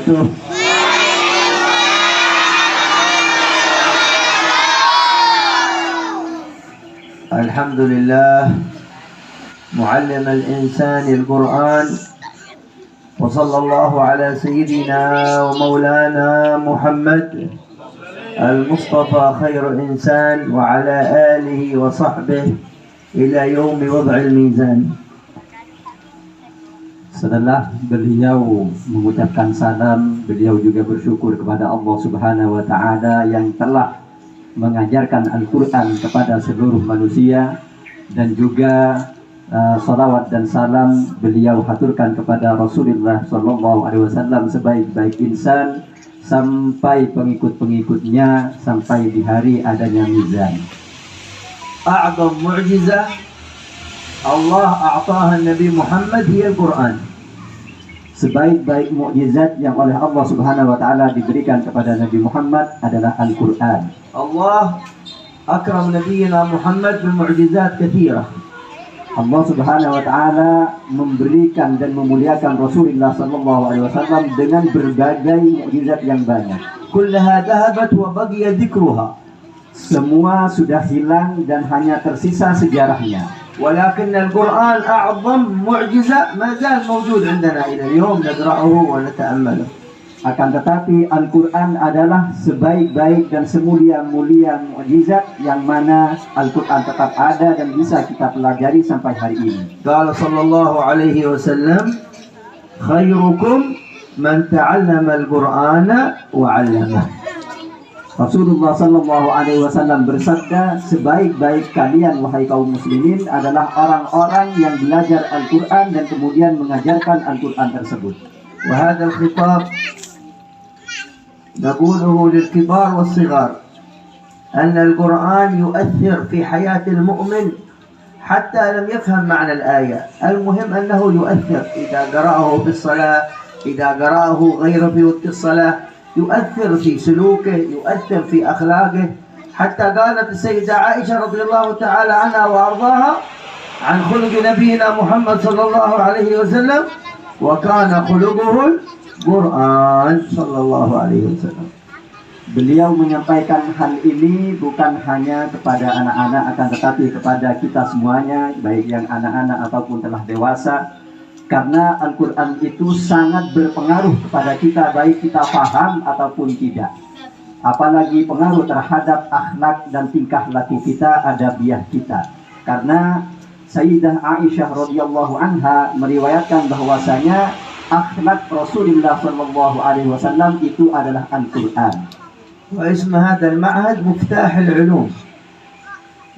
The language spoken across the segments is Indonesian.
وبركاته. الحمد لله معلم الإنسان القرآن، وصلى الله على سيدنا ومولانا محمد المصطفى خير إنسان وعلى آله وصحبه إلى يوم وضع الميزان. Setelah beliau mengucapkan salam, beliau juga bersyukur kepada Allah Subhanahu wa Ta'ala yang telah mengajarkan Al-Quran kepada seluruh manusia, dan juga salawat dan salam beliau haturkan kepada Rasulullah Sallallahu Alaihi Wasallam sebaik-baik insan sampai pengikut-pengikutnya sampai di hari adanya mizan. أعظم معجزة الله أعطاها النبي محمد هي القرآن. Sebaik-baik mukjizat yang oleh Allah Subhanahu wa Ta'ala diberikan kepada Nabi Muhammad adalah Al-Quran. الله أكرم نبينا محمد بمعجزات كثيرة. Allah Subhanahu wa Ta'ala memberikan dan memuliakan Rasulullah Sallallahu Alaihi Wasallam dengan berbagai mukjizat yang banyak. كلها ذهبت وبقي ذكرها. Semua sudah hilang dan hanya tersisa sejarahnya. ولكن القرآن أعظم معجزة ما زال موجود عندنا إلى اليوم نقرأه ونتأمله. Akan tetapi Al-Quran adalah sebaik-baik dan semulia-mulia mukjizat yang mana Al-Quran tetap ada dan bisa kita pelajari sampai hari ini. قال صلى الله عليه وسلم خيركم من تعلم القرآن وعلمه. Rasulullah Sallallahu Alaihi Wasallam bersabda, sebaik-baik kalian wahai kaum muslimin adalah orang-orang yang belajar Al-Quran dan kemudian mengajarkan Al-Quran tersebut. وهذا الخطاب نقوله للكبار والصغار أن القرآن يؤثر في حياة المؤمن حتى لم يفهم معنى الآية. المهم أنه يؤثر إذا قرأه في الصلاة، إذا قرأه غير في وقت الصلاة، يؤثر في سلوكه، يؤثر في أخلاقه. حتى قالت السيدة عائشة رضي الله تعالى عنها وأرضاها عن خلق نبينا محمد صلى الله عليه وسلم وكان خلقه القرآن صلى الله عليه وسلم. Beliau menyampaikan hal ini bukan hanya kepada anak-anak, akan tetapi kepada kita semuanya, baik yang anak-anak ataupun telah dewasa, karena Al-Quran itu sangat berpengaruh kepada kita, baik kita paham ataupun tidak. Apalagi pengaruh terhadap akhlak dan tingkah laku kita, adabiah kita. Karena Sayyidah Aisyah radhiyallahu anha meriwayatkan bahwasanya akhlak Rasulullah Sallallahu Alaihi Wasallam itu adalah Al-Quran. واسم هذا المعهد مفتاح العلوم.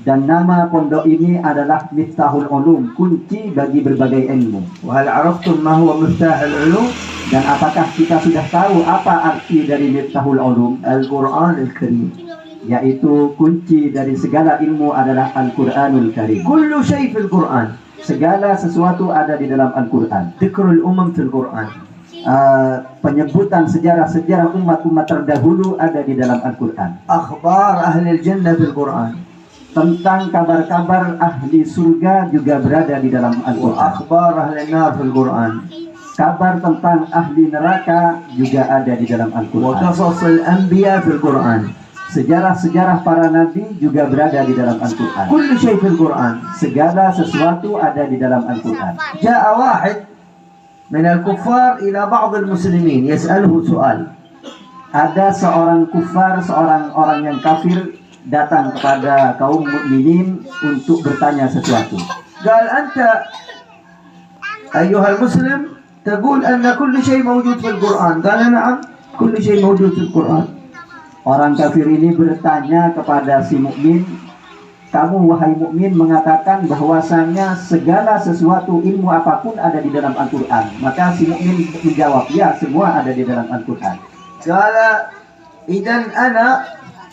Dan nama pondok ini adalah Miftahul Ulum, kunci bagi berbagai ilmu. وهل عرفتم ما هو مفتاح العلوم؟ Dan apakah kita sudah tahu apa arti dari Miftahul Ulum? القرآن الكريم. Yaitu kunci dari segala ilmu adalah Al-Quranul Karim. كل شيء في القرآن. Segala sesuatu ada di dalam Al-Quran. ذكر الأمم في القرآن. Penyebutan sejarah-sejarah umat-umat terdahulu ada di dalam Al-Quran. أخبار أهل الجنة في القرآن. Tentang kabar-kabar ahli surga juga berada di dalam Al-Quran. وأخبار أهل النار في القرآن. Kabar tentang ahli neraka juga ada di dalam Al-Quran. وقصص الأنبياء في القرآن. Sejarah-sejarah para nabi juga berada di dalam Al-Quran. كل شيء في القرآن. Segala sesuatu ada di dalam Al-Quran. جاء واحد من الكفار إلى بعض المسلمين يسأله سؤال. Ada seorang kufar, seorang orang yang kafir datang kepada kaum mukminin untuk bertanya sesuatu. قال أنت أيها المسلم تقول أن كل شيء موجود في القرآن. قال نعم كل شيء موجود في القرآن. Orang kafir ini bertanya kepada si mukmin, kamu wahai mukmin mengatakan bahwasanya segala sesuatu ilmu apapun ada di dalam Al-Quran. Maka si mukmin menjawab, ya semua ada di dalam Al-Quran. قال إذن أنا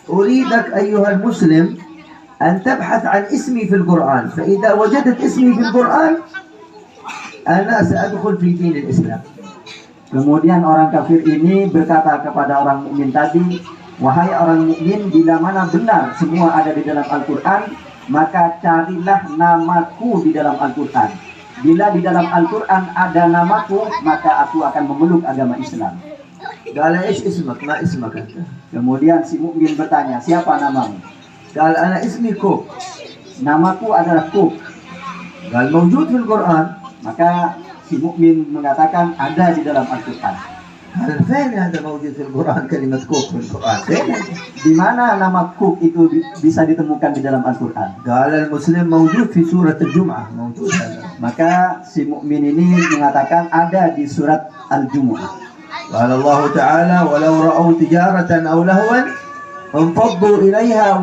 أريدك أيها المسلم أن تبحث عن اسمي في القرآن، فإذا وجدت اسمي في القرآن أنا سأدخل في دين الإسلام. Kemudian orang kafir ini berkata kepada orang mukmin tadi, wahai orang mukmin, bila mana benar semua ada di dalam Al-Quran, maka carilah namaku di dalam Al-Quran. Bila di dalam Al-Quran ada namaku, maka aku akan memeluk agama Islam. قال ايش اسمك؟ ما اسمك انت. Kemudian si mukmin bertanya, siapa namamu? قال انا اسمي كوك. Namaku adalah Kuk. قال موجود في القرآن. Maka si mukmin mengatakan ada di dalam Al-Quran. هل فين هذا موجود في القرآن كلمة كوك في القرآن؟ فين؟ Di mana nama Kuk itu bisa ditemukan di dalam Al-Quran? قال المسلم موجود في سورة الجمعة. موجود هذا. Maka si mukmin ini mengatakan ada di surat Al-Jumu'ah. قال الله تعالى ولو رأوا تجارة أو لهوا انفضوا إليها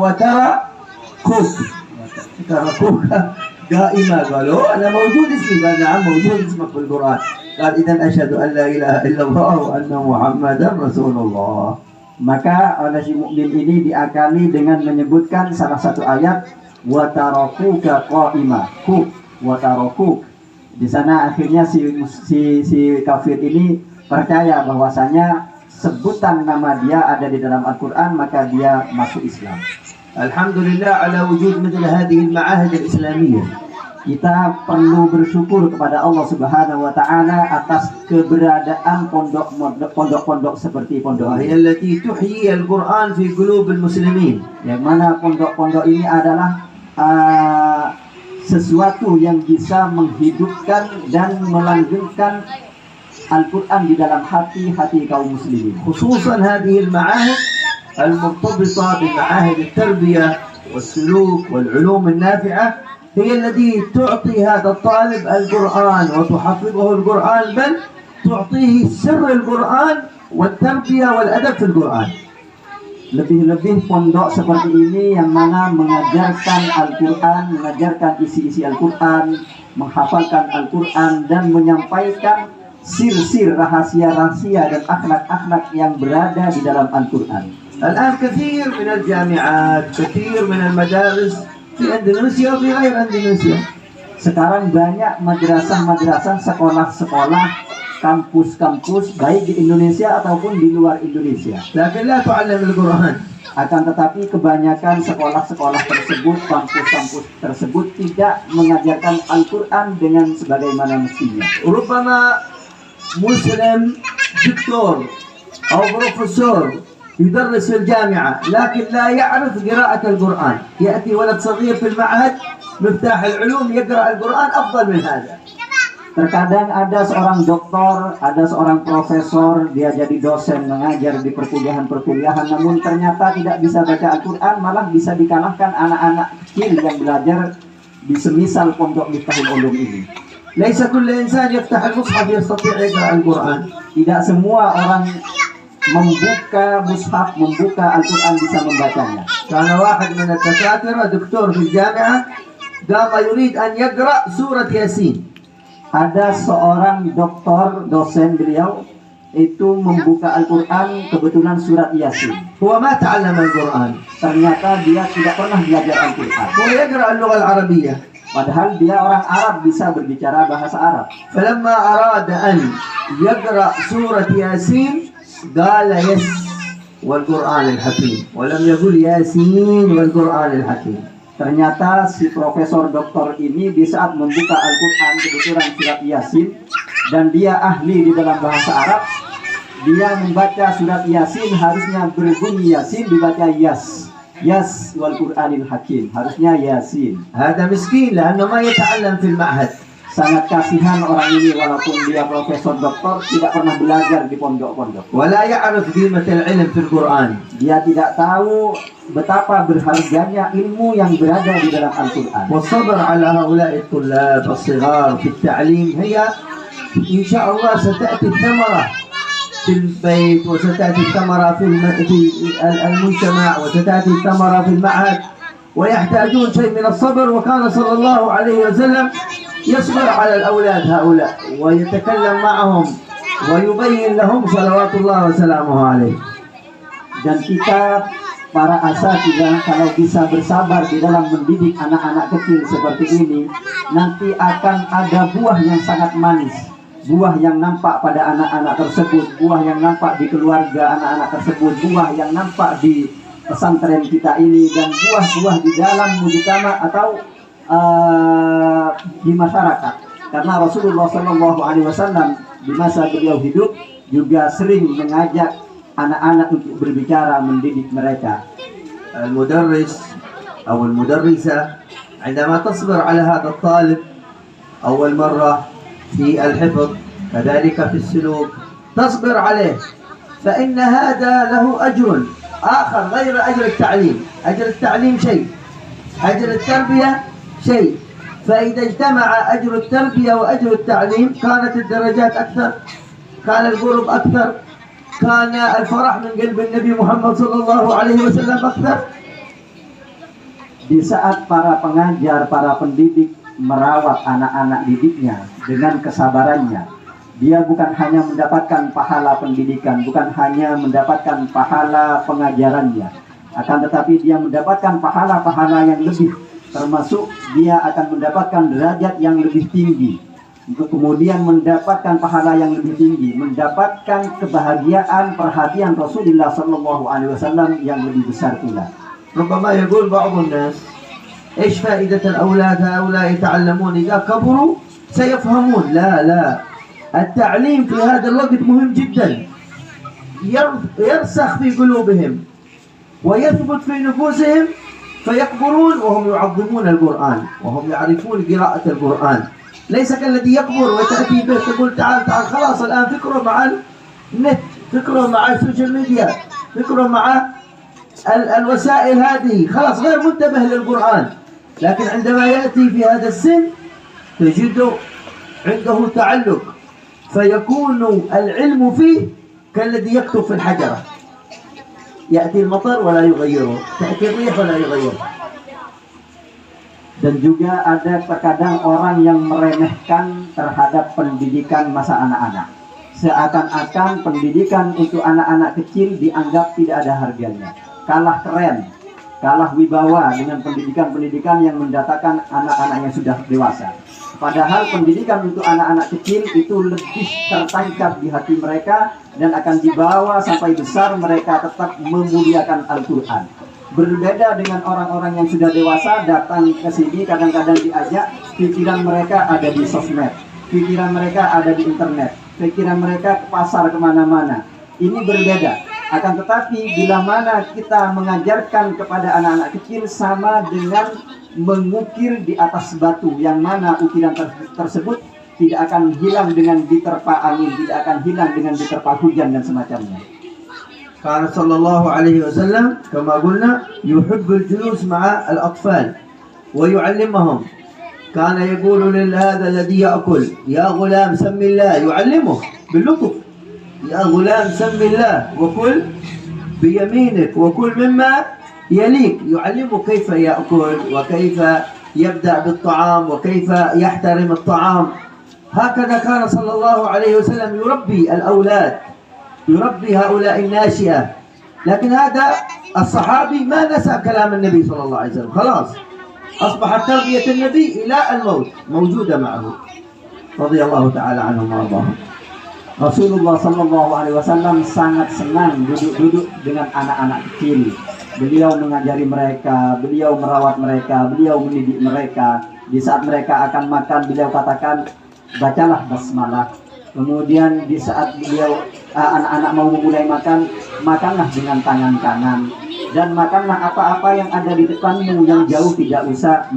تركوك قائمة. قالوا أنا موجود اسمي. قال نعم موجود اسمك في القرآن. قال إذن أشهد أن لا إله إلا الله وأن محمدا رسول الله. Maka oleh si mukmin ini diakali dengan menyebutkan salah satu ayat wa tarakuka qa'ima. Kuk wa tarakuk. Di sana akhirnya si kafir ini percaya bahwasanya sebutan nama dia ada di dalam Al-Quran, maka dia masuk Islam. Alhamdulillah ala wujud مثل هذه المعاهد الإسلامية. Kita perlu bersyukur kepada Allah Subhanahu wa taala atas keberadaan pondok-pondok seperti pondok وهي ini. التي تحيي القرآن في قلوب المسلمين. Yang mana pondok-pondok ini adalah sesuatu yang bisa menghidupkan dan melanggengkan Al-Quran di dalam hati-hati kaum muslimin. خصوصا هذه المعاهد المرتبطة بمعاهد التربية والسلوك والعلوم النافعة هي التي تعطي هذا الطالب القرآن وتحفظه القرآن، بل تعطيه سر القرآن والتربية والأدب في القرآن. Lebih-lebih pondok seperti ini yang mana mengajarkan Al-Quran, mengajarkan isi-isi Al-Quran, menghafalkan Al-Quran dan menyampaikan sir-sir, rahasia-rahasia dan akhlak-akhlak yang berada di dalam Al-Quran. الآن كثير من الجامعات، كثير من المدارس في إندونيسيا وفي غير إندونيسيا. Sekarang banyak madrasah-madrasah, sekolah-sekolah, kampus-kampus baik di Indonesia ataupun di luar Indonesia. لكن لا تعلم القرآن. Akan tetapi kebanyakan sekolah-sekolah tersebut, kampus-kampus tersebut tidak mengajarkan Al-Quran dengan sebagaimana mestinya. ربما مسلم دكتور أو بروفيسور يدرس في الجامعة لكن لا يعرف قراءة القرآن. يأتي ولد صغير في المعهد مفتاح العلوم يقرأ القرآن أفضل من هذا. Terkadang ada seorang doktor, ada seorang profesor, dia jadi dosen mengajar di perkuliahan-perkuliahan, namun ternyata tidak bisa baca Al-Quran, malah bisa dikalahkan anak-anak kecil yang belajar di semisal pondok Miftahul Ulum ini. ليس كل إنسان يفتح المصحف يستطيع يقرأ القرآن. Tidak semua orang membuka mushaf, membuka Al-Quran bisa membacanya. كان واحد من الدكاترة دكتور في الجامعة قام يريد أن يقرأ سورة ياسين. Ada seorang doktor, dosen beliau itu membuka Al-Quran, kebetulan surat Yasin. هو ما تعلم القرآن. Ternyata dia tidak pernah belajar Al-Quran. هو يقرأ اللغة العربية. Padahal dia orang Arab, bisa berbicara bahasa Arab. فلما أراد أن يقرأ سورة ياسين قال يس والقرآن الحكيم ولم يقل ياسين والقرآن الحكيم. Ternyata si profesor doktor ini di saat membuka Al-Quran kebetulan surat Yasin dan dia ahli di dalam bahasa Arab, dia membaca surat Yasin harusnya berbunyi Yasin, dibaca Yas. Yas wal Qur'anil Hakim, harusnya Yasin. هذا مسكين لأنه ما يتعلم في المعهد. Sangat kasihan orang ini walaupun dia profesor doktor tidak pernah belajar di pondok-pondok. ولا يعرف قيمة العلم في القرآن. Dia tidak tahu betapa berharganya ilmu yang berada di dalam Al-Quran. والصبر على هؤلاء الطلاب الصغار في التعليم هي إن شاء الله ستأتي الثمرة في البيت وستأتي الثمرة في المجتمع وستأتي الثمرة في المعهد ويحتاجون شيء من الصبر. وكان صلى الله عليه وسلم يصبر على الأولاد هؤلاء ويتكلم معهم ويبين لهم صلوات الله وسلامه عليه. Dan kita para asatidzah kalau bisa bersabar di dalam mendidik anak-anak kecil seperti ini, nanti akan ada buah yang sangat manis, buah yang nampak pada anak-anak tersebut, buah yang nampak di keluarga anak-anak tersebut, buah yang nampak di pesantren kita ini, dan buah-buah di dalam mujtama atau di masyarakat. Karena Rasulullah SAW di masa beliau hidup, juga sering mengajak anak-anak untuk berbicara, mendidik mereka. المدرس أو المدرسة عندما تصبر على هذا الطالب أول مرة في الحفظ كذلك في السلوك تصبر عليه، فإن هذا له أجر آخر غير أجر التعليم. أجر التعليم شيء، أجر التربية شيء، فإذا اجتمع أجر التربية وأجر التعليم كانت الدرجات أكثر، كان القرب أكثر، كان الفرح من قلب النبي محمد صلى الله عليه وسلم أكثر. Di saat para pengajar, para pendidik merawat anak-anak didiknya dengan kesabarannya, dia bukan hanya mendapatkan pahala pendidikan, bukan hanya mendapatkan pahala pengajarannya, akan tetapi dia mendapatkan pahala-pahala yang lebih, termasuk dia akan mendapatkan derajat yang lebih tinggi, untuk kemudian mendapatkan pahala yang lebih tinggi, mendapatkan kebahagiaan perhatian Rasulullah SAW yang lebih besar pula. ربما يقول بعض الناس ايش فائدة الأولاد هؤلاء يتعلمون إذا كبروا سيفهمون. لا لا، التعليم في هذا الوقت مهم جدا، يرسخ في قلوبهم ويثبت في نفوسهم فيكبرون وهم يعظمون القرآن وهم يعرفون قراءة القرآن. ليس كالذي يكبر وتأتي به تقول تعال تعال خلاص الآن فكره مع النت، فكره مع السوشيال ميديا، فكره مع الوسائل هذه، خلاص غير منتبه للقرآن. لكن عندما يأتي في هذا السن تجده عنده تعلق، فيكون العلم فيه كالذي يكتب في الحجرة، يأتي المطر ولا يغيره، تأتي الريح ولا يغيره. Dan juga ada terkadang orang yang meremehkan terhadap pendidikan masa anak-anak, seakan-akan pendidikan untuk anak-anak kecil dianggap tidak ada harganya, kalah keren, kalah wibawa dengan pendidikan-pendidikan yang mendatangkan anak-anak yang sudah dewasa. Padahal pendidikan untuk anak-anak kecil itu lebih tertancap di hati mereka dan akan dibawa sampai besar mereka tetap memuliakan Al-Quran. Berbeda dengan orang-orang yang sudah dewasa, datang ke sini kadang-kadang diajak, pikiran mereka ada di sosmed, pikiran mereka ada di internet, pikiran mereka ke pasar kemana-mana. Ini berbeda. Akan tetapi bila mana kita mengajarkan kepada anak-anak kecil sama dengan mengukir di atas batu, yang mana ukiran tersebut tidak akan hilang dengan diterpa angin, tidak akan hilang dengan diterpa hujan dan semacamnya. قال صلى الله عليه وسلم كما قلنا يحب الجلوس مع الأطفال ويعلمهم. كان يقول لهذا الذي يأكل يا غلام سم الله، يعلمه باللطف، يا غلام سم الله وكل بيمينك وكل مما يليك، يعلمه كيف يأكل وكيف يبدأ بالطعام وكيف يحترم الطعام. هكذا كان صلى الله عليه وسلم يربي الأولاد، يربي هؤلاء الناشئة. لكن هذا الصحابي ما نسى كلام النبي صلى الله عليه وسلم، خلاص أصبحت تربية النبي إلى الموت موجودة معه رضي الله تعالى عنهم وارضاهم. Rasulullah Sallallahu Alaihi Wasallam sangat senang duduk-duduk dengan anak-anak kecil. Beliau mengajari mereka, beliau merawat mereka, beliau mendidik mereka. Di saat mereka akan makan, beliau katakan, bacalah basmalah. Kemudian di saat beliau anak-anak mau memulai makan, makanlah dengan tangan kanan. Dan makanlah apa-apa yang ada di depanmu, yang jauh tidak usah.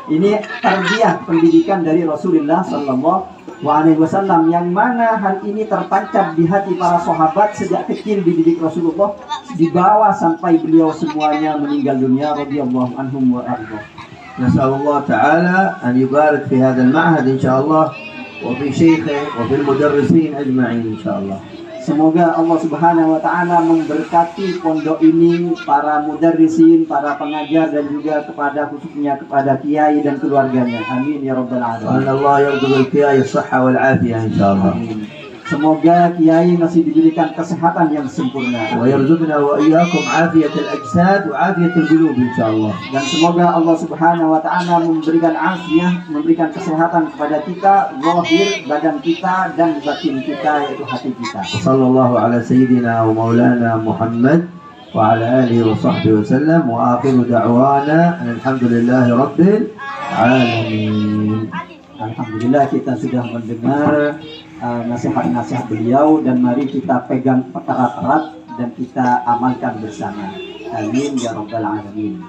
Ini tarbiyah pendidikan dari Rasulullah Sallallahu Alaihi Wasallam, yang mana hal ini tertancap di hati para sahabat sejak kecil dididik Rasulullah, dibawa sampai beliau semuanya meninggal dunia radhiyallahu anhum wa ardhahum. نسأل الله تعالى أن يبارك في هذا المعهد إن شاء الله وفي شيخه وفي المدرسين أجمعين إن شاء الله. Semoga Allah Subhanahu wa taala memberkati pondok ini, para mudarrisin, para pengajar, dan juga kepada khususnya kepada kiai dan keluarganya. Amin ya rabbal alamin. Allah yarzuqul kiai as-sihha wal afiyah insyaallah. Semoga kiai masih diberikan kesehatan yang sempurna. Wa yarzuqna wa iyyakum afiyatul ajsad wa afiyatul qulub insyaallah. Dan semoga Allah Subhanahu wa taala memberikan afiat, memberikan kesehatan kepada kita, zahir badan kita dan batin kita, yaitu hati kita. Sallallahu ala sayyidina wa maulana Muhammad wa ala alihi wa sahbihi wa sallam, wa akhiru da'wana alhamdulillahi rabbil alamin. Alhamdulillah kita sudah mendengar nasihat-nasihat beliau, dan mari kita pegang erat-erat dan kita amalkan bersama. Amin ya rabbal alamin.